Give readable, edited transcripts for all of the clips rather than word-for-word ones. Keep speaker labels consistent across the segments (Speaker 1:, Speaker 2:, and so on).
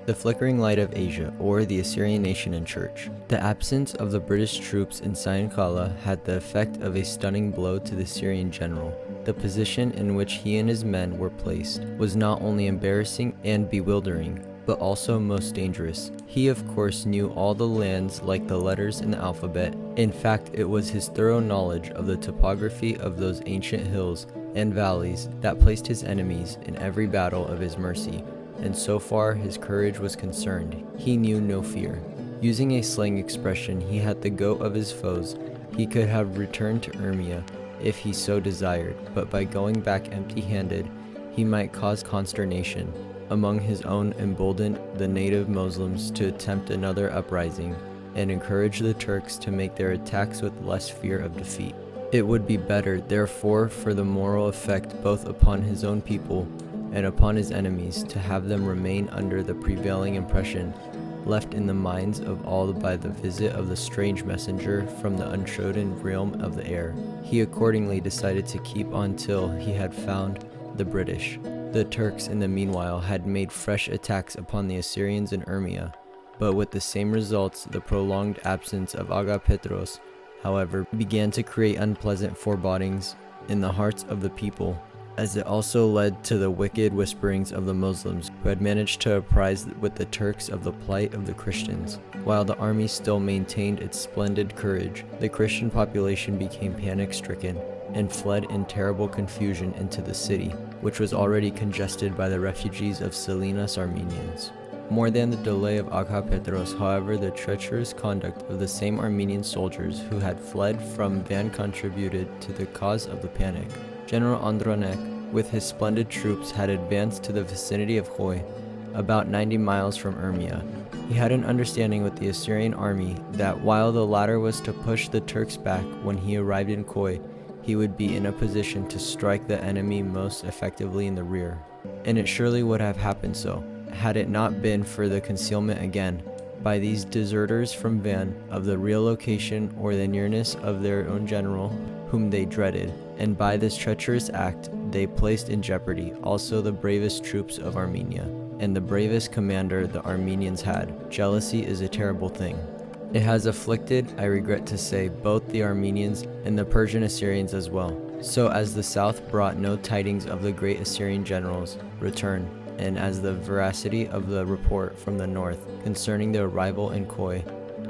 Speaker 1: The flickering light of Asia, or the Assyrian nation and church. The absence of the British troops in Sayankala had the effect of a stunning blow to the Syrian general. The position in which he and his men were placed was not only embarrassing and bewildering, but also most dangerous. He of course knew all the lands like the letters in the alphabet. In fact, it was his thorough knowledge of the topography of those ancient hills and valleys that placed his enemies in every battle of his mercy, and so far his courage was concerned, he knew no fear. Using a slang expression, he had the goat of his foes. He could have returned to Urmia if he so desired, but by going back empty-handed, he might cause consternation among his own, embolden the native Muslims to attempt another uprising, and encourage the Turks to make their attacks with less fear of defeat. It would be better, therefore, for the moral effect both upon his own people and upon his enemies, to have them remain under the prevailing impression left in the minds of all by the visit of the strange messenger from the untrodden realm of the air. He accordingly decided to keep on till he had found the British. The Turks in the meanwhile had made fresh attacks upon the Assyrians in Urmia, but with the same results. The prolonged absence of Aga Petros, however, began to create unpleasant forebodings in the hearts of the people, as it also led to the wicked whisperings of the Muslims, who had managed to apprise with the Turks of the plight of the Christians. While the army still maintained its splendid courage, the Christian population became panic-stricken and fled in terrible confusion into the city, which was already congested by the refugees of Salinas Armenians. More than the delay of Aga Petros, however, the treacherous conduct of the same Armenian soldiers who had fled from Van contributed to the cause of the panic. General Andronek, with his splendid troops, had advanced to the vicinity of Khoi, about 90 miles from Urmia. He had an understanding with the Assyrian army that while the latter was to push the Turks back when he arrived in Khoi, he would be in a position to strike the enemy most effectively in the rear. And it surely would have happened so, had it not been for the concealment again, by these deserters from Van, of the real location or the nearness of their own general, whom they dreaded, and by this treacherous act they placed in jeopardy also the bravest troops of Armenia, and the bravest commander the Armenians had. Jealousy is a terrible thing. It has afflicted, I regret to say, both the Armenians and the Persian Assyrians as well. So as the south brought no tidings of the great Assyrian general's return, and as the veracity of the report from the north concerning the arrival in Khoi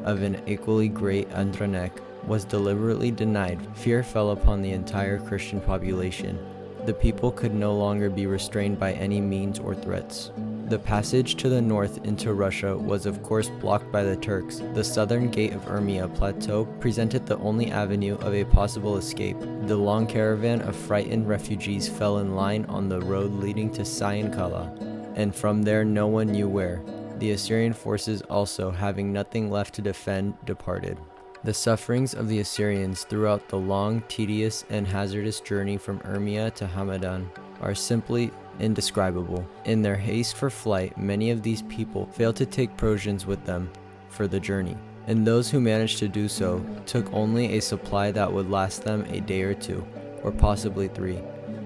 Speaker 1: of an equally great Andronek was deliberately denied, fear fell upon the entire Christian population. The people could no longer be restrained by any means or threats. The passage to the north into Russia was of course blocked by the Turks. The southern gate of Urmia plateau presented the only avenue of a possible escape. The long caravan of frightened refugees fell in line on the road leading to Sayankala, and from there no one knew where. The Assyrian forces also, having nothing left to defend, departed. The sufferings of the Assyrians throughout the long, tedious, and hazardous journey from Urmia to Hamadan are simply indescribable. In their haste for flight, many of these people failed to take provisions with them for the journey, and those who managed to do so took only a supply that would last them a day or two, or possibly 3,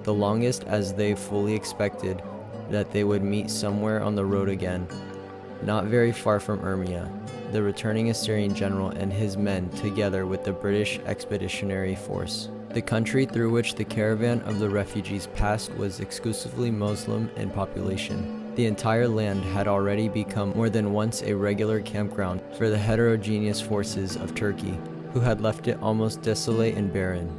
Speaker 1: the longest, as they fully expected that they would meet somewhere on the road again, not very far from Urmia, the returning Assyrian general and his men together with the British expeditionary force. The country through which the caravan of the refugees passed was exclusively Muslim in population. The entire land had already become more than once a regular campground for the heterogeneous forces of Turkey, who had left it almost desolate and barren.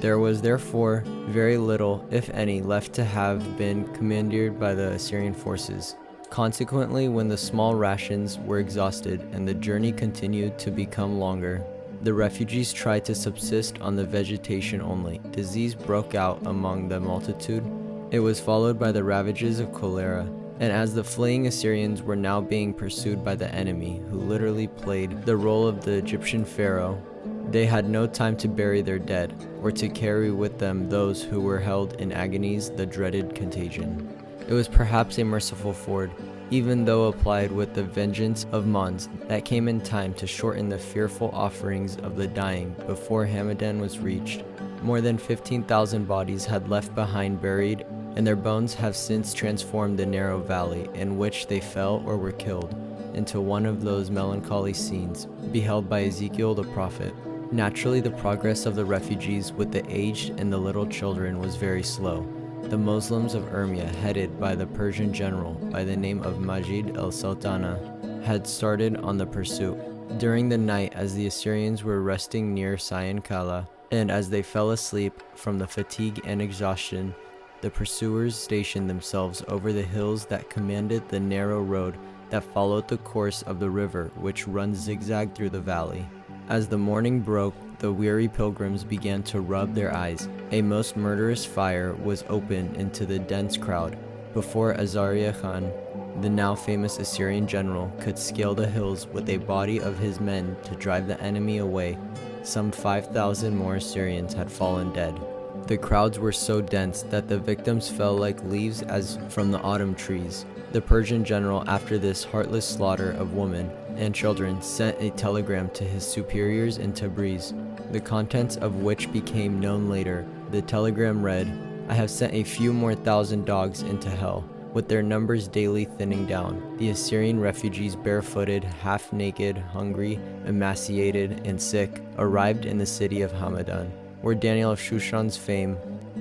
Speaker 1: There was therefore very little, if any, left to have been commandeered by the Assyrian forces. Consequently, when the small rations were exhausted and the journey continued to become longer, the refugees tried to subsist on the vegetation only. Disease broke out among the multitude. It was followed by the ravages of cholera, and as the fleeing Assyrians were now being pursued by the enemy, who literally played the role of the Egyptian pharaoh, they had no time to bury their dead, or to carry with them those who were held in agonies, the dreaded contagion. It was perhaps a merciful ford, even though applied with the vengeance of Mons, that came in time to shorten the fearful offerings of the dying. Before Hamadan was reached, more than 15,000 bodies had left behind buried and their bones have since transformed the narrow valley in which they fell or were killed into one of those melancholy scenes beheld by Ezekiel the prophet. Naturally, the progress of the refugees with the aged and the little children was very slow. The Muslims of Urmia, headed by the Persian general by the name of Majid el-Sultana, had started on the pursuit. During the night, as the Assyrians were resting near Sayan Kala, and as they fell asleep from the fatigue and exhaustion, the pursuers stationed themselves over the hills that commanded the narrow road that followed the course of the river which runs zigzag through the valley. As the morning broke, the weary pilgrims began to rub their eyes. A most murderous fire was opened into the dense crowd before Azariah Khan, the now famous Assyrian general, could scale the hills with a body of his men to drive the enemy away. Some 5,000 more Assyrians had fallen dead. The crowds were so dense that the victims fell like leaves as from the autumn trees. The Persian general, after this heartless slaughter of women and children, sent a telegram to his superiors in Tabriz, the contents of which became known later. The telegram read, "I have sent a few more thousand dogs into hell, with their numbers daily thinning down. The Assyrian refugees, barefooted, half-naked, hungry, emaciated, and sick, arrived in the city of Hamadan, where Daniel of Shushan's fame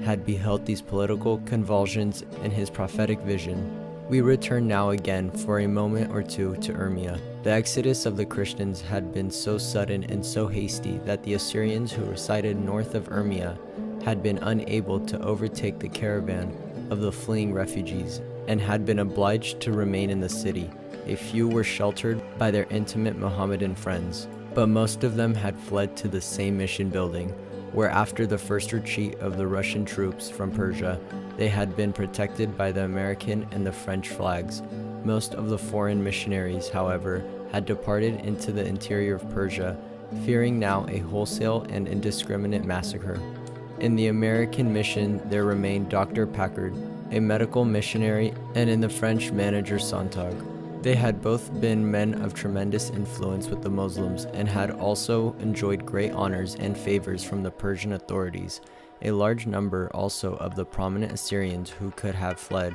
Speaker 1: had beheld these political convulsions in his prophetic vision." We return now again for a moment or two to Urmia. The exodus of the Christians had been so sudden and so hasty that the Assyrians who resided north of Urmia had been unable to overtake the caravan of the fleeing refugees and had been obliged to remain in the city. A few were sheltered by their intimate Mohammedan friends, but most of them had fled to the same mission building, where after the first retreat of the Russian troops from Persia, they had been protected by the American and the French flags. Most of the foreign missionaries, however, had departed into the interior of Persia, fearing now a wholesale and indiscriminate massacre. In the American mission there remained Dr. Packard, a medical missionary, and in the French manager Sontag. They had both been men of tremendous influence with the Muslims and had also enjoyed great honors and favors from the Persian authorities. A large number also of the prominent Assyrians who could have fled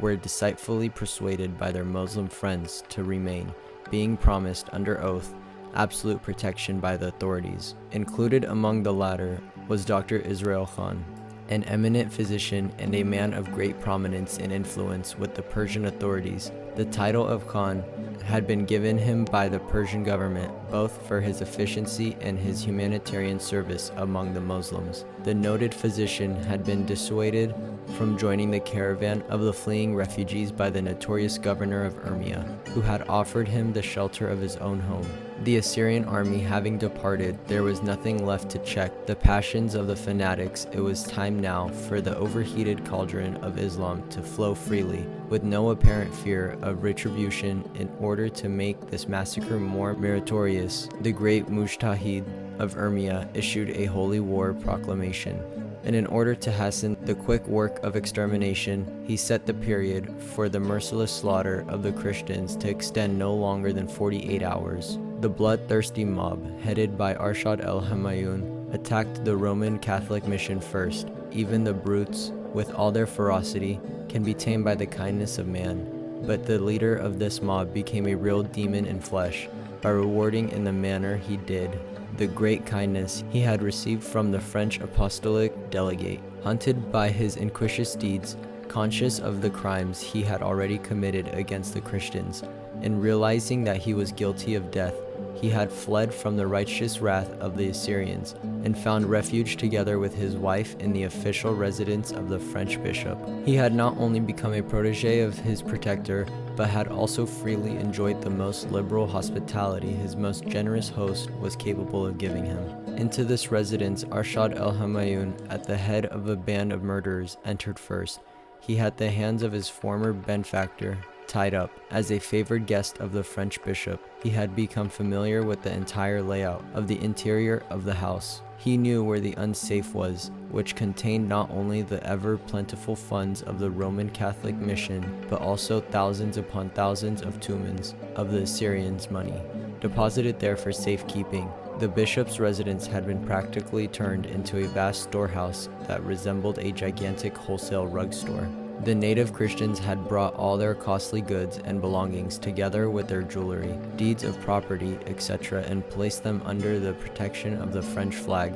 Speaker 1: were deceitfully persuaded by their Muslim friends to remain, being promised under oath absolute protection by the authorities. Included among the latter was Dr. Israel Khan, an eminent physician and a man of great prominence and influence with the Persian authorities. The title of Khan had been given him by the Persian government, both for his efficiency and his humanitarian service among the Muslims. The noted physician had been dissuaded from joining the caravan of the fleeing refugees by the notorious governor of Urmia, who had offered him the shelter of his own home. The Assyrian army having departed, there was nothing left to check the passions of the fanatics. It was time now for the overheated cauldron of Islam to flow freely, with no apparent fear of retribution. In order to make this massacre more meritorious, the great Mujtahid of Urmia issued a holy war proclamation, and in order to hasten the quick work of extermination, he set the period for the merciless slaughter of the Christians to extend no longer than 48 hours. The bloodthirsty mob, headed by Arshad el-Humayun, attacked the Roman Catholic mission first. Even the brutes, with all their ferocity, can be tamed by the kindness of man, but the leader of this mob became a real demon in flesh by rewarding in the manner he did the great kindness he had received from the French apostolic delegate. Hunted by his iniquitous deeds, conscious of the crimes he had already committed against the Christians, and realizing that he was guilty of death, he had fled from the righteous wrath of the Assyrians and found refuge together with his wife in the official residence of the French bishop. He had not only become a protege of his protector, but had also freely enjoyed the most liberal hospitality his most generous host was capable of giving him. Into this residence Arshad el-Humayun, at the head of a band of murderers, entered first. He had the hands of his former benefactor tied up. As a favored guest of the French bishop, he had become familiar with the entire layout of the interior of the house. He knew where the unsafe was, which contained not only the ever plentiful funds of the Roman Catholic mission, but also thousands upon thousands of tumens of the Assyrians' money, deposited there for safekeeping. The bishop's residence had been practically turned into a vast storehouse that resembled a gigantic wholesale rug store. The native Christians had brought all their costly goods and belongings together with their jewelry, deeds of property, etc., and placed them under the protection of the French flag,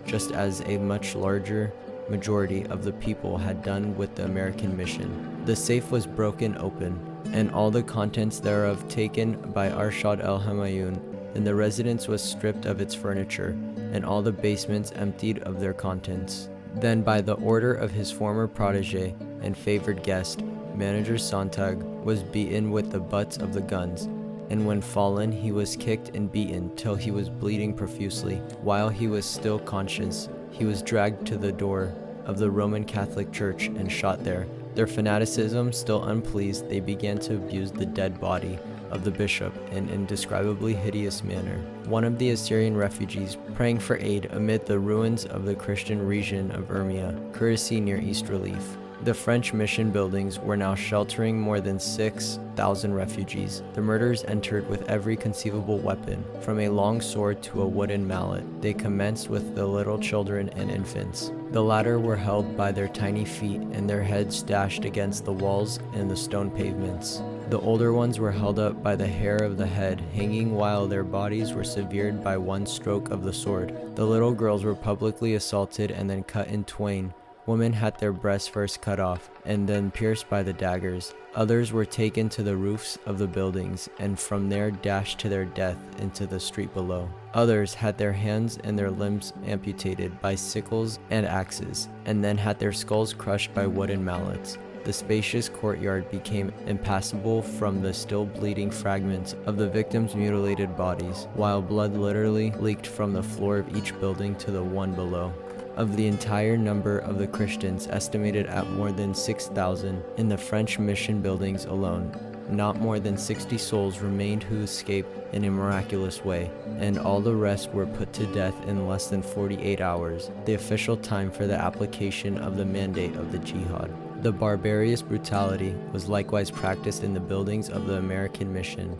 Speaker 1: just as a much larger majority of the people had done with the American mission. The safe was broken open, and all the contents thereof taken by Arshad el-Humayun, and the residence was stripped of its furniture, and all the basements emptied of their contents. Then by the order of his former protege and favored guest, Manager Sontag was beaten with the butts of the guns, and when fallen he was kicked and beaten till he was bleeding profusely. While he was still conscious, he was dragged to the door of the Roman Catholic Church and shot there. Their fanaticism still unpleased, they began to abuse the dead body of the bishop in an indescribably hideous manner. One of the Assyrian refugees, praying for aid amid the ruins of the Christian region of Urmia, courtesy near East Relief. The French mission buildings were now sheltering more than 6,000 refugees. The murderers entered with every conceivable weapon, from a long sword to a wooden mallet. They commenced with the little children and infants. The latter were held by their tiny feet and their heads dashed against the walls and the stone pavements. The older ones were held up by the hair of the head, hanging while their bodies were severed by one stroke of the sword. The little girls were publicly assaulted and then cut in twain. Women had their breasts first cut off, and then pierced by the daggers. Others were taken to the roofs of the buildings, and from there dashed to their death into the street below. Others had their hands and their limbs amputated by sickles and axes, and then had their skulls crushed by wooden mallets. The spacious courtyard became impassable from the still bleeding fragments of the victims' mutilated bodies, while blood literally leaked from the floor of each building to the one below. Of the entire number of the Christians, estimated at more than 6,000 in the French mission buildings alone, not more than 60 souls remained who escaped in a miraculous way, and all the rest were put to death in less than 48 hours, the official time for the application of the mandate of the jihad. The barbarous brutality was likewise practiced in the buildings of the American mission,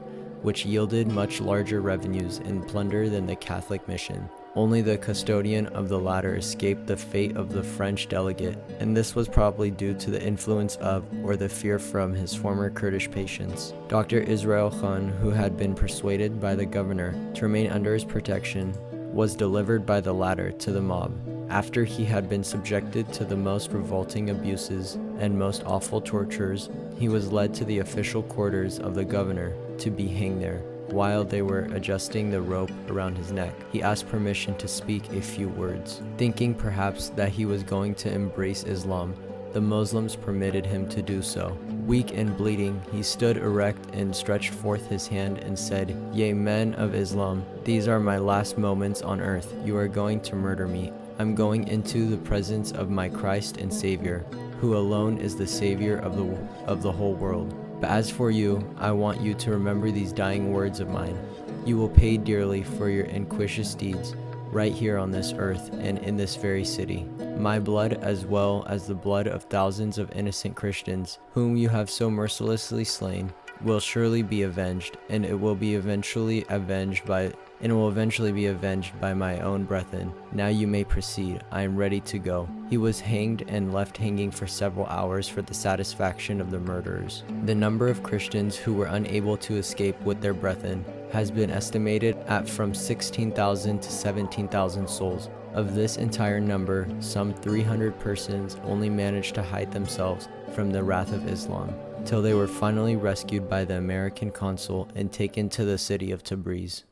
Speaker 1: which yielded much larger revenues in plunder than the Catholic mission. Only the custodian of the latter escaped the fate of the French delegate, and this was probably due to the influence of or the fear from his former Kurdish patients. Dr. Israel Khan, who had been persuaded by the governor to remain under his protection, was delivered by the latter to the mob. After he had been subjected to the most revolting abuses and most awful tortures, he was led to the official quarters of the governor to be hanged there. While they were adjusting the rope around his neck, he asked permission to speak a few words. Thinking perhaps that he was going to embrace Islam, the Muslims permitted him to do so. Weak and bleeding, he stood erect and stretched forth his hand and said, "Ye men of Islam, these are my last moments on earth. You are going to murder me. I'm going into the presence of my Christ and Savior, who alone is the Savior of the whole world. But as for you, I want you to remember these dying words of mine. You will pay dearly for your iniquitous deeds, right here on this earth and in this very city. My blood, as well as the blood of thousands of innocent Christians, whom you have so mercilessly slain, will surely be avenged, and it will eventually be avenged by my own brethren. Now you may proceed. I am ready to go." He was hanged and left hanging for several hours for the satisfaction of the murderers. The number of Christians who were unable to escape with their brethren has been estimated at from 16,000 to 17,000 souls. Of this entire number, some 300 persons only managed to hide themselves from the wrath of Islam, till they were finally rescued by the American consul and taken to the city of Tabriz.